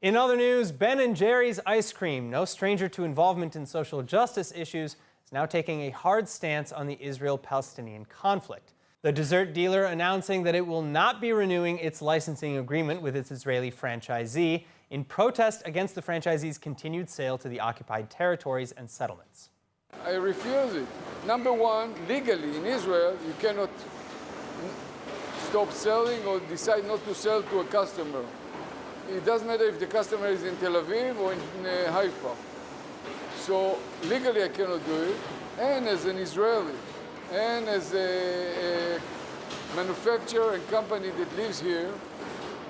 In other news, Ben & Jerry's ice cream, no stranger to involvement in social justice issues, is now taking a hard stance on the Israel-Palestinian conflict. The dessert dealer announcing that it will not be renewing its licensing agreement with its Israeli franchisee in protest against the franchisee's continued sale to the occupied territories and settlements. I refuse it. Number one, legally in Israel, you cannot stop selling or decide not to sell to a customer. It doesn't matter if the customer is in Tel Aviv or in Haifa. So legally I cannot do it. And as an Israeli, and as a manufacturer and company that lives here,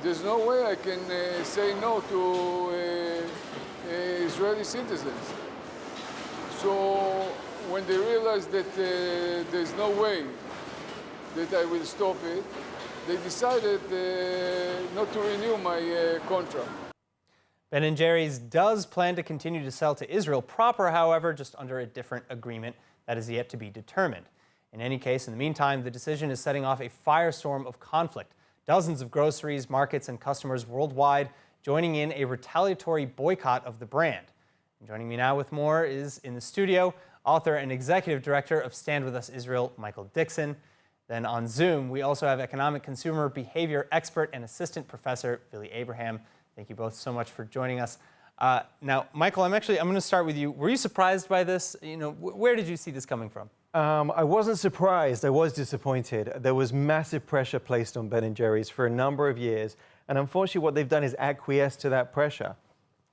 there's no way I can say no to Israeli citizens. So when they realize that there's no way that I will stop it, they decided not to renew my contract. Ben & Jerry's does plan to continue to sell to Israel proper, however, just under a different agreement that is yet to be determined. In any case, in the meantime, the decision is setting off a firestorm of conflict. Dozens of groceries, markets, and customers worldwide joining in a retaliatory boycott of the brand. And joining me now with more is in the studio, author and executive director of Stand With Us Israel, Michael Dixon. Then on Zoom, we also have economic consumer behavior expert and assistant professor Billy Abraham. Thank you both so much for joining us. Now, Michael, I'm going to start with you. Were you surprised by this? Where did you see this coming from? I wasn't surprised. I was disappointed. There was massive pressure placed on Ben & Jerry's for a number of years. And unfortunately, what they've done is acquiesce to that pressure.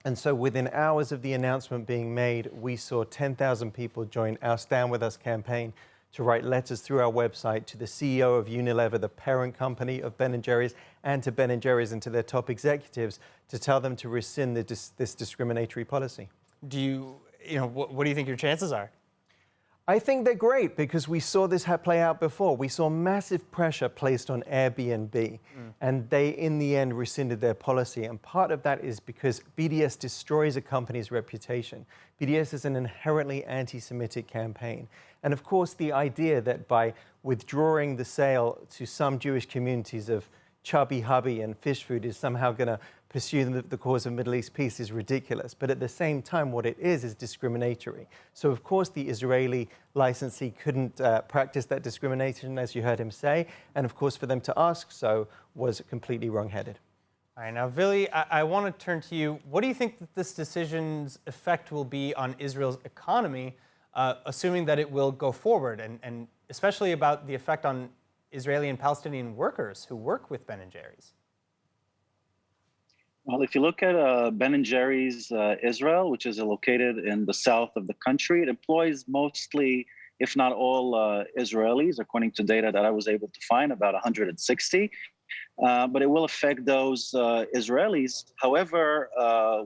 And so within hours of the announcement being made, we saw 10,000 people join our Stand With Us campaign to write letters through our website to the CEO of Unilever, the parent company of Ben & Jerry's, and to Ben & Jerry's and to their top executives to tell them to rescind this discriminatory policy. What do you think your chances are? I think they're great because we saw this play out before. We saw massive pressure placed on Airbnb, and they, in the end, rescinded their policy. And part of that is because BDS destroys a company's reputation. BDS is an inherently anti-Semitic campaign. And of course, the idea that by withdrawing the sale to some Jewish communities of chubby hubby and fish food is somehow going to pursue the cause of Middle East peace is ridiculous. But at the same time, what it is discriminatory. So of course, the Israeli licensee couldn't practice that discrimination, as you heard him say. And of course, for them to ask so was completely wrong-headed. All right, now, Billy, I want to turn to you. What do you think that this decision's effect will be on Israel's economy, assuming that it will go forward, and especially about the effect on Israeli and Palestinian workers who work with Ben & Jerry's? Well, if you look at Ben & Jerry's Israel, which is located in the south of the country, it employs mostly, if not all, Israelis, according to data that I was able to find, about 160. But it will affect those Israelis. However,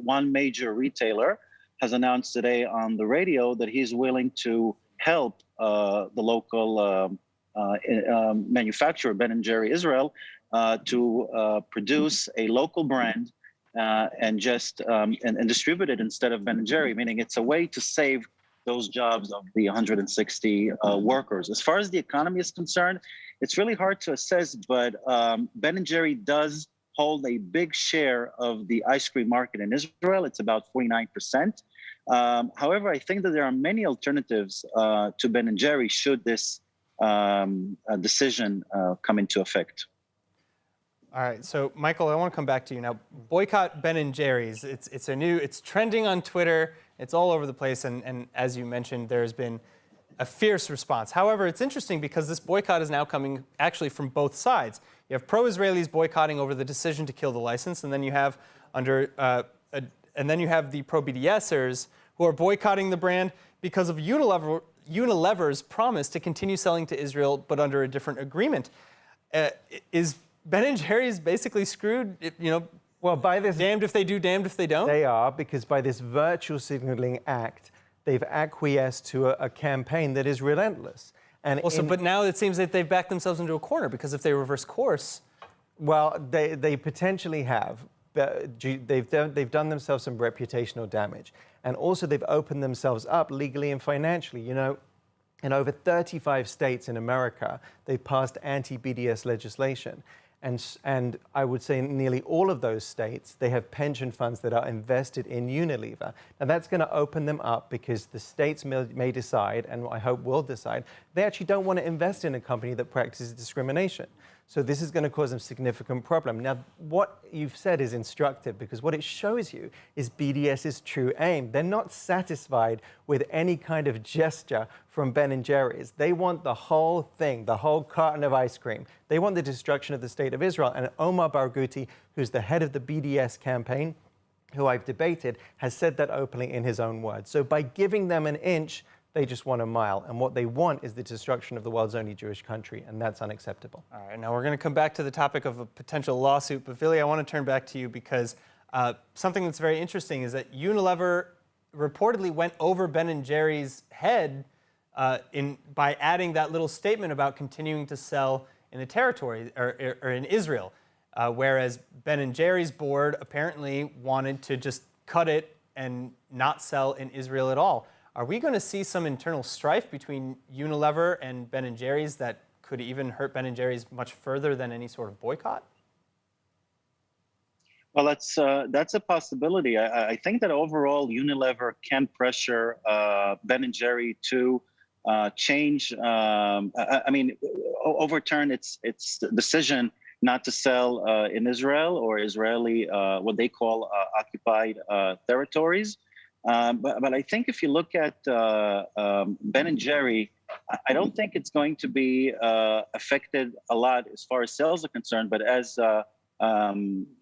one major retailer has announced today on the radio that he's willing to help the local manufacturer, Ben & Jerry Israel, to produce a local brand and distribute it instead of Ben & Jerry, meaning it's a way to save those jobs of the 160 workers. As far as the economy is concerned, it's really hard to assess, but Ben & Jerry does hold a big share of the ice cream market in Israel. It's about 49%. However, I think that there are many alternatives to Ben & Jerry should this decision come into effect. All right, so Michael, I want to come back to you now. Boycott Ben & Jerry's. It's trending on Twitter. It's all over the place, and as you mentioned, there's been a fierce response. However, it's interesting because this boycott is now coming actually from both sides. You have pro-Israelis boycotting over the decision to kill the license, and then you have the pro-BDSers who are boycotting the brand because of Unilever's promise to continue selling to Israel, but under a different agreement. Is Ben & Jerry's basically screwed? Well, by this, damned if they do, damned if they don't? They are, because by this virtual signaling act, they've acquiesced to a campaign that is relentless. And but now it seems that they've backed themselves into a corner, because if they reverse course... Well, they potentially have. They've done themselves some reputational damage. And also, they've opened themselves up legally and financially. In over 35 states in America, they've passed anti-BDS legislation. And I would say in nearly all of those states, they have pension funds that are invested in Unilever. Now that's going to open them up because the states may decide, and I hope will decide, they actually don't want to invest in a company that practices discrimination. So this is going to cause them significant problem. Now, what you've said is instructive because what it shows you is BDS's true aim. They're not satisfied with any kind of gesture from Ben & Jerry's. They want the whole thing, the whole carton of ice cream. They want the destruction of the state of Israel. And Omar Barghouti, who's the head of the BDS campaign, who I've debated, has said that openly in his own words. So by giving them an inch, they just want a mile. And what they want is the destruction of the world's only Jewish country, and that's unacceptable. All right, now we're going to come back to the topic of a potential lawsuit, but Vili, I want to turn back to you because something that's very interesting is that Unilever reportedly went over Ben & Jerry's head by adding that little statement about continuing to sell in the territory or in Israel, whereas Ben & Jerry's board apparently wanted to just cut it and not sell in Israel at all. Are we going to see some internal strife between Unilever and Ben & Jerry's that could even hurt Ben & Jerry's much further than any sort of boycott? Well, that's a possibility. I think that overall Unilever can pressure Ben & Jerry to change, overturn its decision not to sell in Israel or Israeli, what they call occupied territories. But I think if you look at Ben & Jerry, I don't think it's going to be affected a lot as far as sales are concerned. But as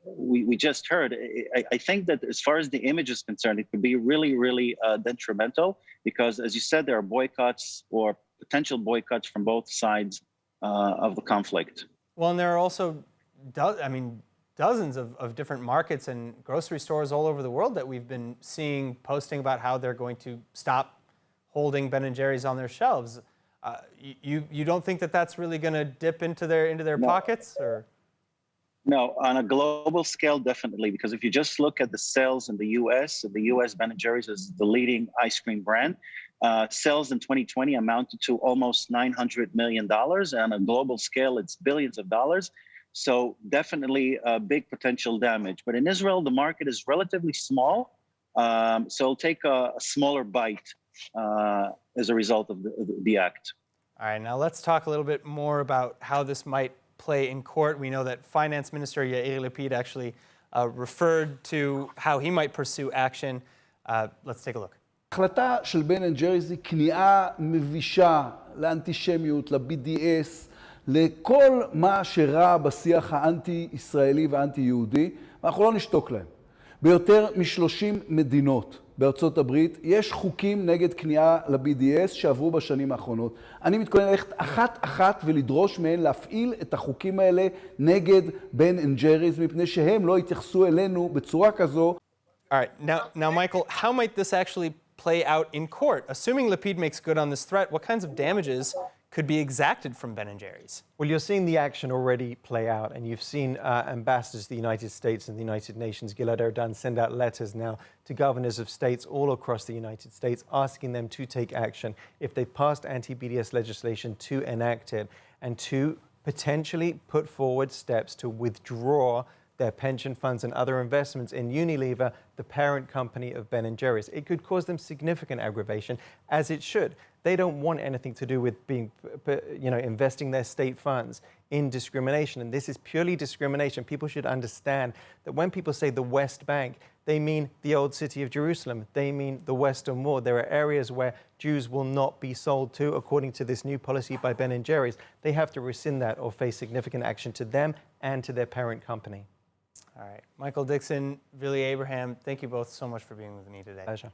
we just heard, I think that as far as the image is concerned, it could be really, really detrimental because, as you said, there are boycotts or potential boycotts from both sides of the conflict. Well, and there are also, dozens of different markets and grocery stores all over the world that we've been seeing posting about how they're going to stop holding Ben & Jerry's on their shelves. You don't think that that's really going to dip into their pockets, or? No, on a global scale, definitely, because if you just look at the sales in the U.S., Ben & Jerry's is the leading ice cream brand. Sales in 2020 amounted to almost $900 million. And on a global scale, it's billions of dollars. So definitely a big potential damage. But in Israel, the market is relatively small. So it'll take a smaller bite as a result of the act. All right, now let's talk a little bit more about how this might play in court. We know that Finance Minister Yair Lapid actually referred to how he might pursue action. Let's take a look. ההחלטה של בן & ג'ריז היא כניעה מבישה לאנטישמיות, ל-BDS, לכל מה שרע בשיח האנטי-ישראלי והאנטי-יהודי, ואנחנו לא נשתוק להם. ביותר מ-30 מדינות בארצות הברית יש חוקים נגד כניעה ל-BDS שעברו בשנים האחרונות. אני מתכונן ללכת אחת ולדרוש מהן להפעיל את החוקים האלה נגד בן & ג'ריז, מפני שהם לא התייחסו אלינו בצורה כזו. All right, now Michael, how might this actually play out in court? Assuming Lapid makes good on this threat, what kinds of damages could be exacted from Ben & Jerry's? Well, you're seeing the action already play out, and you've seen ambassadors to the United States and the United Nations, Gilad Erdan, send out letters now to governors of states all across the United States, asking them to take action if they've passed anti-BDS legislation to enact it, and to potentially put forward steps to withdraw their pension funds and other investments in Unilever, the parent company of Ben & Jerry's. It could cause them significant aggravation, as it should. They don't want anything to do with investing their state funds in discrimination, and this is purely discrimination. People should understand that when people say the West Bank, they mean the old city of Jerusalem. They mean the Western Wall. There are areas where Jews will not be sold to, according to this new policy by Ben & Jerry's. They have to rescind that or face significant action to them and to their parent company. All right, Michael Dixon, Vili Abraham, thank you both so much for being with me today. Pleasure.